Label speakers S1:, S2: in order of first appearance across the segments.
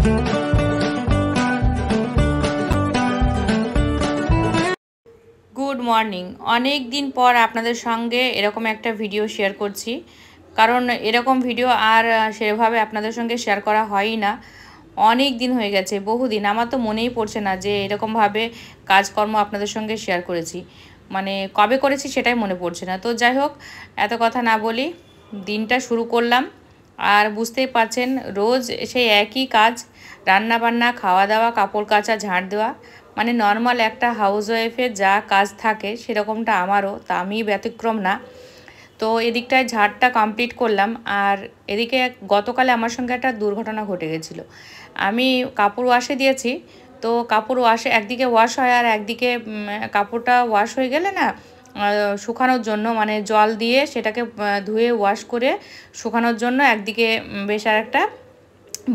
S1: Good morning. অনেক দিন পর আপনাদের সঙ্গে এরকম একটা ভিডিও শেয়ার করছি, কারণ এরকম ভিডিও আর সেভাবে আপনাদের সঙ্গে শেয়ার করা হয়ই না। অনেক দিন হয়ে গেছে, বহুদিন। আমার তো মনেই পড়ছে না যে এরকমভাবে কাজকর্ম আপনাদের সঙ্গে শেয়ার করেছি, মানে কবে করেছি সেটাই মনে পড়ছে না। তো যাই হোক, এত কথা না বলি, দিনটা শুরু করলাম। আর বুঝতেই পারছেন, রোজ সেই একই কাজ, রান্না বান্না, খাওয়া দাওয়া, কাপড় কাচা, ঝাঁট দেওয়া, মানে নর্মাল একটা হাউসওয়াইফের যা কাজ থাকে সেরকমটা আমারও, তা আমি ব্যতিক্রম না। তো এদিকটায় ঝাড়টা কমপ্লিট করলাম। আর এদিকে গতকালে আমার সঙ্গে একটা দুর্ঘটনা ঘটে গেছিলো। আমি কাপড় ওয়াশে দিয়েছি, তো কাপড় ওয়াশে একদিকে ওয়াশ হয় আর একদিকে কাপড়টা ওয়াশ হয়ে গেলে না শুকানোর জন্য, মানে জল দিয়ে সেটাকে ধুয়ে ওয়াশ করে শুকানোর জন্য একদিকে বেশ আর একটা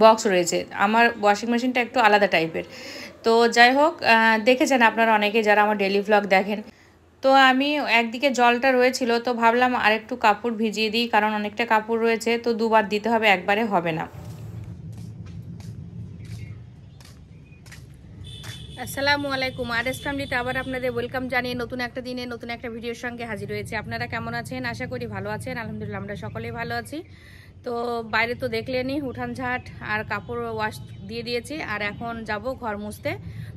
S1: বক্স রয়েছে। আমার ওয়াশিং মেশিনটা একটু আলাদা টাইপের। তো যাই হোক, দেখেছেন আপনারা অনেকে যারা আমার ডেলি ভ্লগ দেখেন। তো আমি একদিকে জলটা রয়েছিল, তো ভাবলাম আরেকটু কাপড় ভিজিয়ে দিই, কারণ অনেকটা কাপড় রয়েছে, তো দুবার দিতে হবে, একবারে হবে না। আসসালামু আলাইকুম। আরএস ফ্যামিলিতে আবার আপনাদের ওয়েলকাম জানিয়ে নতুন একটা দিনে নতুন একটা ভিডিওর সঙ্গে হাজির হয়েছে। আপনারা কেমন আছেন? আশা করি ভালো আছেন। আলহামদুলিল্লাহ আমরা সকলেই ভালো আছি। তো বাইরে তো দেখলেনই, উঠান ঝাঁট আর কাপড় ওয়াশ দিয়ে দিয়েছি, আর এখন যাব ঘর মুছতে।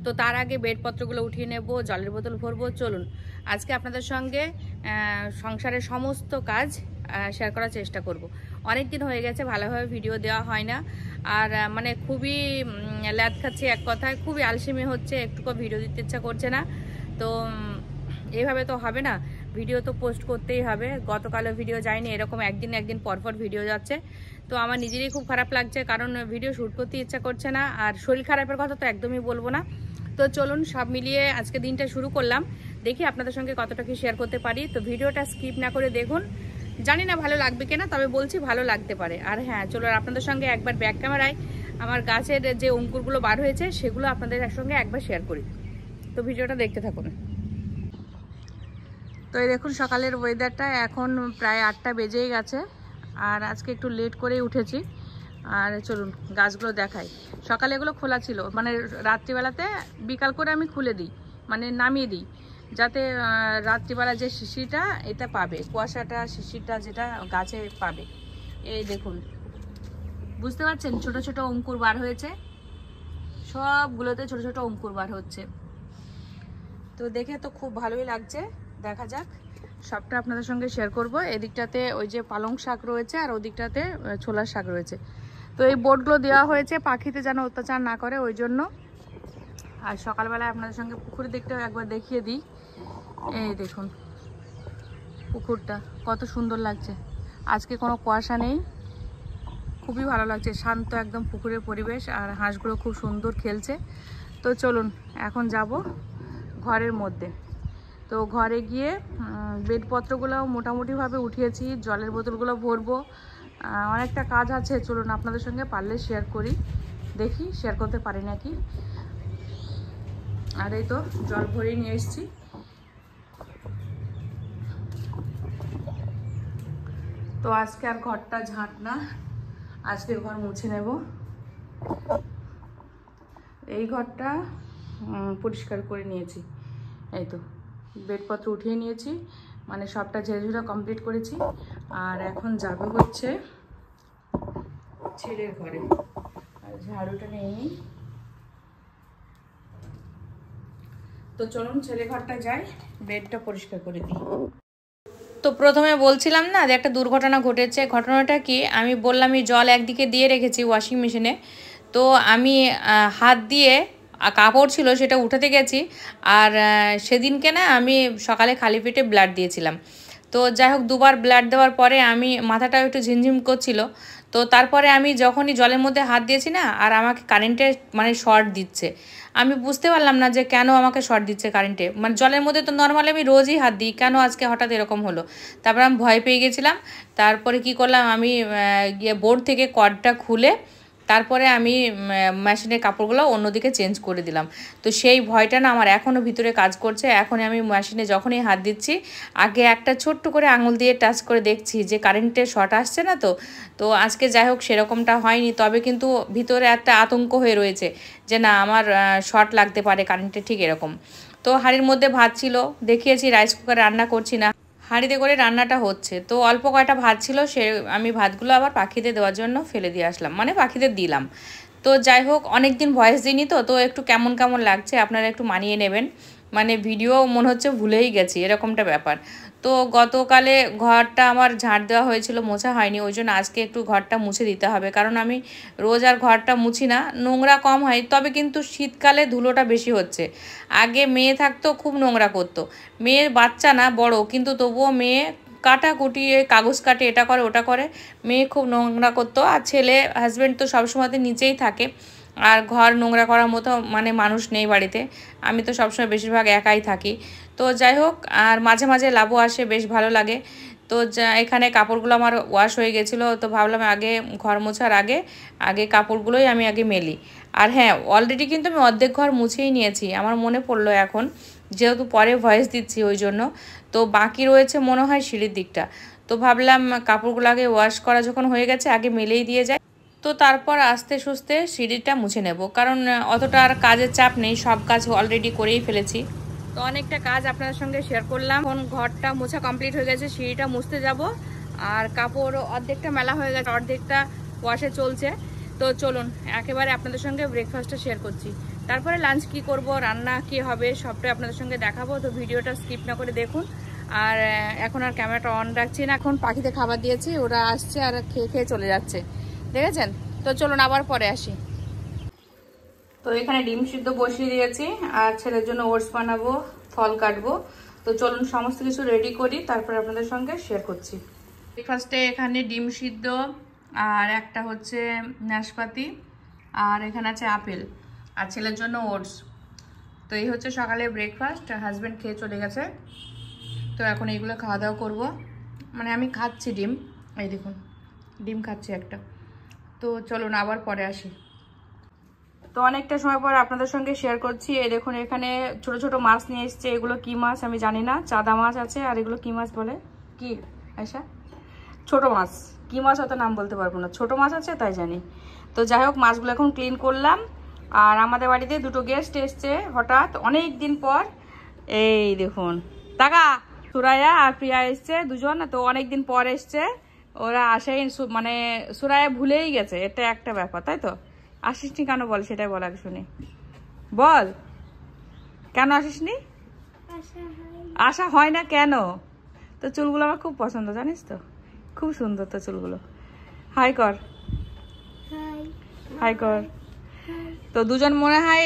S1: তো তার আগে বেডপত্রগুলো উঠিয়ে নেব, জলের বোতল ভরবো। চলুন আজকে আপনাদের সঙ্গে সংসারের সমস্ত কাজ শেয়ার করার চেষ্টা করব। অনেক দিন হয়ে গেছে ভালোভাবে ভিডিও দেওয়া হয় না, আর মানে খুবই ল্যাদ খাচ্ছে, এক কথায় খুবই আলসেমি হচ্ছে, একটুকু ভিডিও দিতে ইচ্ছা করছে না। তো এইভাবে তো হবে না, ভিডিও তো পোস্ট করতেই হবে। গতকালও ভিডিও যায়নি, এরকম একদিন পরপর ভিডিও যাচ্ছে। তো আমার নিজেরই খুব খারাপ লাগছে, কারণ ভিডিও শ্যুট করতে ইচ্ছা করছে না, আর শরীর খারাপের কথা তো একদমই বলবো না। তো চলুন সব মিলিয়ে আজকে দিনটা শুরু করলাম, দেখি আপনাদের সঙ্গে কতটা কি শেয়ার করতে পারি। তো ভিডিওটা স্কিপ না করে দেখুন, জানি না ভালো লাগবে কিনা, তবে বলছি ভালো লাগতে পারে। আর হ্যাঁ, চলুন আপনাদের সঙ্গে একবার ব্যাক ক্যামেরায় আমার গাছের যে অঙ্কুরগুলো বার হয়েছে সেগুলো আপনাদের সঙ্গে একবার শেয়ার করি। তো ভিডিওটা দেখতে থাকুন। তো এই দেখুন সকালের ওয়েদারটা, এখন প্রায় 8টা বেজেই গেছে, আর আজকে একটু লেট করেই উঠেছি। আর চলুন গাছগুলো দেখাই। সকালে এগুলো খোলা ছিল, মানে রাত্রিবেলাতে বিকাল করে আমি খুলে দিই, মানে নামিয়ে দিই, যাতে রাত্রিবেলা যে শিশিটা এটা পাবে, কুয়াশাটা শিশিরটা যেটা গাছে পাবে। এই দেখুন, বুঝতে পারছেন ছোট ছোট অঙ্কুর বার হয়েছে, সবগুলোতে ছোট ছোট অঙ্কুর বার হচ্ছে। তো দেখে তো খুব ভালোই লাগছে। দেখা যাক, সবটা আপনাদের সঙ্গে শেয়ার করব। এদিকটাতে ওই যে পালং শাক রয়েছে, আর ওদিকটাতে ছোলার শাক রয়েছে। তো এই বোর্ডগুলো দেওয়া হয়েছে পাখিতে যেন অত্যাচার না করে, ওই জন্য। আর সকালবেলায় আপনাদের সঙ্গে পুকুরের দিকটাও একবার দেখিয়ে দিই। এই দেখুন পুকুরটা কত সুন্দর লাগছে, আজকে কোনো কুয়াশা নেই, খুবই ভালো লাগছে, শান্ত একদম পুকুরের পরিবেশ, আর হাঁসগুলো খুব সুন্দর খেলছে। তো চলুন এখন যাব ঘরের মধ্যে। তো ঘরে গিয়ে বেডপত্রগুলো মোটামুটিভাবে উঠিয়েছি, জলের বোতলগুলো ভরবো, অনেকটা কাজ আছে। চলুন আপনাদের সঙ্গে পারলে শেয়ার করি, দেখি শেয়ার করতে পারি নাকি। আর এই তো জল ভরিয়ে নিয়ে এসেছি। তো আজকে আর ঘরটা ঝাঁট না, আজকে ঘর মুছে নেব। এই ঘরটা পরিষ্কার করে নিয়েছি, এই তো বেডপত্র উঠিয়ে নিয়েছি, মানে সবটা ঝেড়েঝুড়া কমপ্লিট করেছি। আর এখন যাবে হচ্ছে ছেলের ঘরে, আর ঝাড়ুটা নিয়ে নিই। তো চলুন ছেলে ঘরটা যাই, বেডটা পরিষ্কার করে দিই। তো প্রথমে বলছিলাম না যে একটা দুর্ঘটনা ঘটেছে। ঘটনাটা কি, আমি বললামই জল একদিকে দিয়ে রেখেছি ওয়াশিং মেশিনে, তো আমি হাত দিয়ে কাপড় ছিল সেটা উঠাতে গেছি, আর সেদিনকে না আমি সকালে খালি পেটে ব্লাড দিয়েছিলাম। তো যাই হোক, দুবার ব্লাড দেওয়ার পরে আমি মাথাটাও একটু ঝিমঝিম করছিল। তো তারপরে আমি যখনই জলের মধ্যে হাত দিয়েছি না, আর আমাকে কারেন্টে মানে শর্ট দিচ্ছে। আমি বুঝতে পারলাম না যে কেন আমাকে শর্ট দিচ্ছে কারেন্টে, মানে জলের মধ্যে তো নর্মালি আমি রোজই হাত দিই, কেন আজকে হঠাৎ এরকম হলো। তারপর আমি ভয় পেয়ে গেছিলাম। তারপরে কি করলাম, আমি গিয়ে বোর্ড থেকে কর্ডটা খুলে তারপরে আমি মেশিনের কাপড়গুলো অন্যদিকে চেঞ্জ করে দিলাম। তো সেই ভয়টা না আমার এখনও ভিতরে কাজ করছে। এখন আমি মেশিনে যখনই হাত দিচ্ছি আগে একটা ছোট্ট করে আঙুল দিয়ে টাচ করে দেখছি যে কারেন্টের শর্ট আসছে না। তো আজকে যাই হোক সেরকমটা হয়নি, তবে কিন্তু ভিতরে একটা আতঙ্ক হয়ে রয়েছে যে না আমার শর্ট লাগতে পারে কারেন্টে, ঠিক এরকম। তো হাঁড়ির মধ্যে ভাত ছিল, দেখিয়েছি রাইস কুকারে রান্না করছি না, হাঁড়িতে করে রান্নাটা হচ্ছে। তো অল্প কয়টা ভাত ছিল, সে আমি ভাতগুলো আবার পাখিদের দেওয়ার জন্য ফেলে দিয়ে আসলাম, মানে পাখিদের দিলাম। তো যাই হোক অনেক দিন ভয়েস দিইনি, তো একটু কেমন কেমন লাগছে আপনারা একটু মানিয়ে নেবেন। মানে ভিডিও মনে হচ্ছে ভুলেই গেছি এরকমটা ব্যাপার। তো গতকালে ঘরটা আমার ঝাড় দেওয়া হয়েছিল, মোছা হয়নি, ওই জন্য আজকে একটু ঘরটা মুছে দিতে হবে, কারণ আমি রোজ আর ঘরটা মুছি না, নোংরা কম হয়, তবে কিন্তু শীতকালে ধুলোটা বেশি হচ্ছে। আগে মেয়ে থাকতো খুব নোংরা করতো, মেয়ের বাচ্চা না বড়, কিন্তু তবুও মেয়ে কাটাকুটি কাগজ কাটে, এটা করে ওটা করে, মেয়ে খুব নোংরা করতো। আর ছেলে হাজব্যান্ড তো সবসময় নিচেই থাকে, আর ঘর নোংরা করার মতো মানে মানুষ নেই বাড়িতে, আমি তো সবসময় বেশিরভাগ একাই থাকি। তো যাই হোক, আর মাঝে মাঝে লাভও আসে, বেশ ভালো লাগে। তো এখানে কাপড়গুলো আমার ওয়াশ হয়ে গেছিলো, তো ভাবলাম আগে ঘর মোছার আগে কাপড়গুলোই আমি আগে মেলি। আর হ্যাঁ, অলরেডি কিন্তু আমি অর্ধেক ঘর মুছেই নিয়েছি, আমার মনে পড়লো এখন, যেহেতু পরে ভয়েস দিচ্ছি ওই জন্য। তো বাকি রয়েছে মনে হয় সিঁড়ির দিকটা, তো ভাবলাম কাপড়গুলো আগে ওয়াশ করা যখন হয়ে গেছে আগে মেলেই দিয়ে যায়, তো তারপর আস্তে সুস্তে সিঁড়িটা মুছে নেব, কারণ অতটা আর কাজের চাপ নেই, সব কাজ অলরেডি করেই ফেলেছি। তো অনেকটা কাজ আপনাদের সঙ্গে শেয়ার করলাম। এখন ঘরটা মোছা কমপ্লিট হয়ে গেছে, সিঁড়িটা মুছতে যাব, আর কাপড় অর্ধেকটা মেলা হয়ে গেছে, অর্ধেকটা ওয়াশে চলছে। তো চলুন একেবারে আপনাদের সঙ্গে ব্রেকফাস্টটা শেয়ার করছি, তারপরে লাঞ্চ কি করব, রান্না কি হবে সবটাই আপনাদের সঙ্গে দেখাবো। তো ভিডিওটা স্কিপ না করে দেখুন। আর এখন আর ক্যামেরাটা অন রাখছি না, এখন পাখিতে খাবার দিয়েছি, ওরা আসছে আর খেয়ে খেয়ে চলে যাচ্ছে, দেখেছেন। তো চলুন আবার পরে আসি। তো এখানে ডিম সিদ্ধ বসিয়ে দিয়েছি, আর ছেলের জন্য ওটস বানাবো, ফল কাটবো। তো চলুন সমস্ত কিছু রেডি করি, তারপর আপনাদের সঙ্গে শেয়ার করছি। ব্রেকফাস্টে এখানে ডিম সিদ্ধ, আর একটা হচ্ছে নাশপাতি, আর এখানে আছে আপেল, আর ছেলের জন্য ওটস। তো এই হচ্ছে সকালে ব্রেকফাস্ট, হাজব্যান্ড খেয়ে চলে গেছে। তো এখন এইগুলো খাওয়া দাওয়া করবো, মানে আমি খাচ্ছি ডিম, এই দেখুন ডিম খাচ্ছি একটা। তো চলুন আবার পরে আসি। তো অনেকটা সময় পর আপনাদের সঙ্গে শেয়ার করছি। এই দেখুন এখানে ছোট ছোট মাছ নিয়ে এসছে, এগুলো কি মাছ আমি জানি না, চাদা মাছ আছে, আর এগুলো কি মাছ বলে, কি আয়শা, ছোট মাছ, কি মাছ অত নাম বলতে পারবো না, ছোট মাছ আছে তাই জানি। তো যাই হোক মাছগুলো এখন ক্লিন করলাম। আর আমাদের বাড়িতে দুটো গেস্ট এসছে হঠাৎ অনেক দিন পর, এই দেখুন টাকা সুরাইয়া আর প্রিয়া এসছে দুজন, তো অনেকদিন পর এসছে, ওরা আসেই মানে সুরাইয়া ভুলেই গেছে, এটা একটা ব্যাপার, তাই তো। আসিসনি কেন বল, সেটাই বল আগে শুনি, বল কেন আসিসনি? আসা হয় না কেন? তো চুলগুলো আমার খুব পছন্দ জানিস তো, খুব সুন্দর তো চুলগুলো। হাই কর, হাই কর। তো দুজন মনে হয়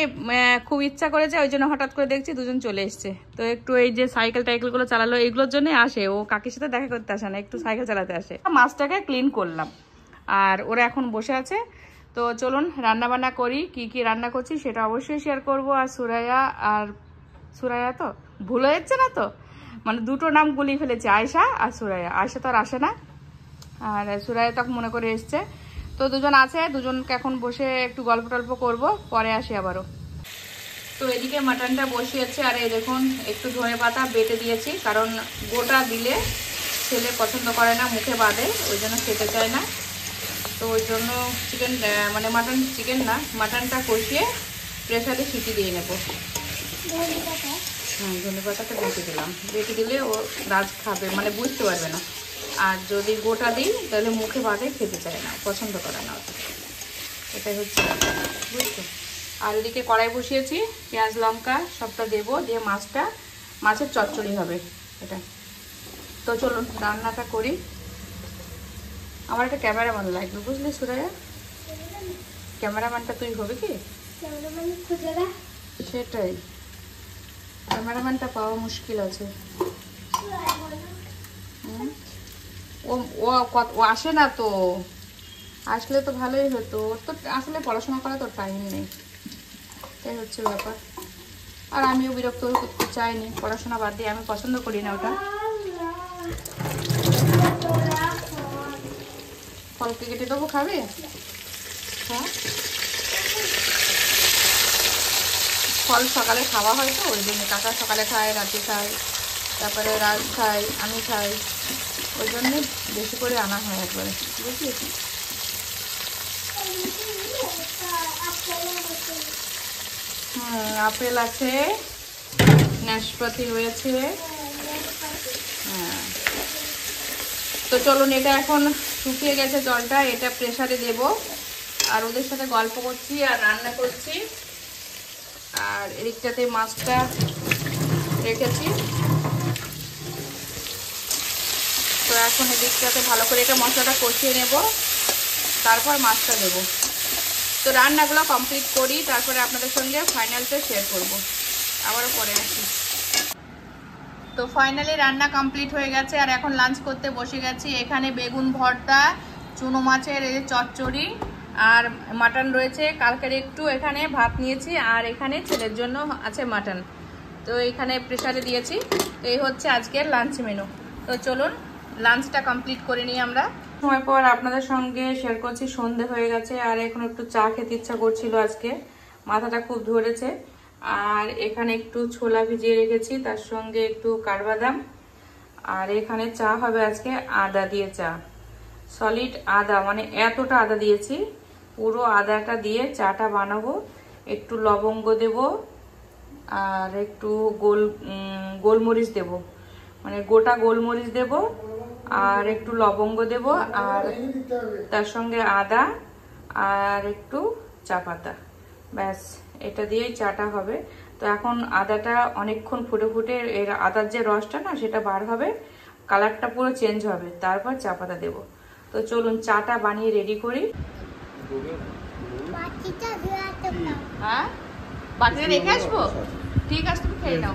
S1: খুব ইচ্ছা করেছে, ওই জন্য হঠাৎ করে দেখছি দুজন চলে এসছে। তো একটু এই যে সাইকেল টাইকেলগুলো চালালো, এইগুলোর জন্য আসে, ও কাকির সাথে দেখা করতে আসে না, একটু সাইকেল চালাতে আসে। মাছটাকে ক্লিন করলাম, আর ওরা এখন বসে আছে। তো চলুন রান্না বান্না করি, কি কি রান্না করছি সেটা অবশ্যই শেয়ার করব। আর সুরাইয়া তো ভুল হয়েছে না তো, মানে দুটো নাম গুলিয়ে ফেলেছি, আয়শা আর সুরাইয়া। আয়শা তো আর আসে না, আর সুরাইয়া তখন মনে করে এসছে। তো দুজন আছে, দুজনকে এখন বসে একটু গল্প টল্প করবো, পরে আসি আবারও। তো এদিকে মাটনটা বসিয়েছে, আর এই দেখুন একটু ধনে পাতা বেটে দিয়েছি, কারণ গোটা দিলে ছেলে পছন্দ করে না, মুখে বাঁধে, ওই জন্য খেতে চায় না। তো ওই জন্য মানে চিকেন না, মাটনটা কষিয়ে প্রেসারে সিটি দিয়ে নেবো। ধনে পাতাটা বেটে দিলে ও রাজ খাবে, মানে বুঝতে পারবে না। আর যদি গোটা দিই তাহলে মুখে বাঁধে, খেতে চায় না, পছন্দ করে না, এটাই হচ্ছে বুঝতো। আর এদিকে কড়াই বসিয়েছি, পেঁয়াজ লঙ্কা সবটা দেবো, দিয়ে মাছের চচ্চড়ি হবে এটা। তো চলুন রান্নাটা করি। আমার একটা ক্যামেরাম্যান লাগবে বুঝলি সুরাইয়া, ক্যামেরাম্যানটা তুই হবে কি? সেটাই, ক্যামেরাম্যানটা পাওয়া মুশকিল আছে। ও আসে না তো, আসলে তো ভালোই হতো, ওর তো আসলে পড়াশোনা করা তোর টাইম নেই, এটাই হচ্ছে ব্যাপার। আর আমিও বিরক্ত করতে চাইনি, পড়াশোনা বাদ দিয়ে, আমি পছন্দ করি না ওটা। ফলকে কেটে দেবো, খাবে? হ্যাঁ ফল সকালে খাওয়া হয় তো ওই জন্য। কাকা সকালে খায়, রাতে খায়, তারপরে রাত খাই, আমি খাই, ওই জন্যে বেশি করে আনা হয় একবারে, বুঝলি? আপেল আছে, নাশপাতি রয়েছে। হ্যাঁ, তো চলুন, এটা এখন শুকিয়ে গেছে জলটা, এটা প্রেসারে দেব। আর ওদের সাথে গল্প করছি আর রান্না করছি। আর এদিকটাতে মাছটা রেখেছি। তো এখন এদিকটাতে ভালো করে এটা মশলাটা কষিয়ে নেব, তারপর মাছটা দেব। তো রান্নাগুলো কমপ্লিট করি, তারপরে আপনাদের সঙ্গে ফাইনালটা শেয়ার করব, আবারও পরে আসি। তো ফাইনালি রান্না কমপ্লিট হয়ে গেছে, আর এখন লাঞ্চ করতে বসে গেছি। এখানে বেগুন ভর্তা, চুনো মাছের এই চচ্চড়ি, আর মাটন রয়েছে কালকের একটু। এখানে ভাত নিয়েছি, আর এখানে ছেলের জন্য আছে মাটন। তো এখানে প্রেসারে দিয়েছি। তো এই হচ্ছে আজকের লাঞ্চ মেনু। তো চলুন লাঞ্চটা কমপ্লিট করে নিই আমরা। সময় পর আপনাদের সঙ্গে শেয়ার করছি। সন্ধে হয়ে গেছে, আর এখন একটু চা খেতে ইচ্ছা করছিল আজকে, মাথাটা খুব ধরেছে। আর এখানে একটু ছোলা ভিজিয়ে রেখেছি, তার সঙ্গে একটু কাঠবাদাম। আর এখানে চা হবে আজকে আদা দিয়ে চা, সলিড আদা, মানে এতটা আদা দিয়েছি, পুরো আদাটা দিয়ে চাটা বানাবো। একটু লবঙ্গ দেব, আর একটু গোলমরিচ দেব, মানে গোটা গোলমরিচ দেব, আর একটু লবঙ্গ দেব, আর তার সঙ্গে আদা আর একটু চা পাতা, ব্যাস এটা দিয়েই চাটা হবে। তো এখন আদাটা অনেকক্ষণ ফুটে ফুটে এর আদার যে রসটা না সেটা বার হবে, কালারটা পুরো চেঞ্জ হবে, তারপর চা পাতা দেবো। তো চলুন চাটা বানিয়ে রেডি করি। হ্যাঁ, বাটিটা রেখে আসবো? ঠিক আছে, তুমি খেয়ে নাও।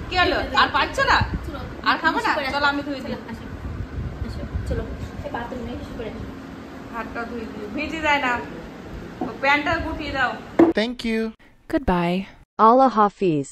S1: কি হলো, আর পারছো না? আর খাবো না? চলো আমি ধুয়ে দিই। হাতটা ধুয়ে দিই, ভিজে যায় না, প্যান্টটা গুটিয়ে দাও।
S2: Thank you.
S3: Goodbye.
S4: Allah Hafiz.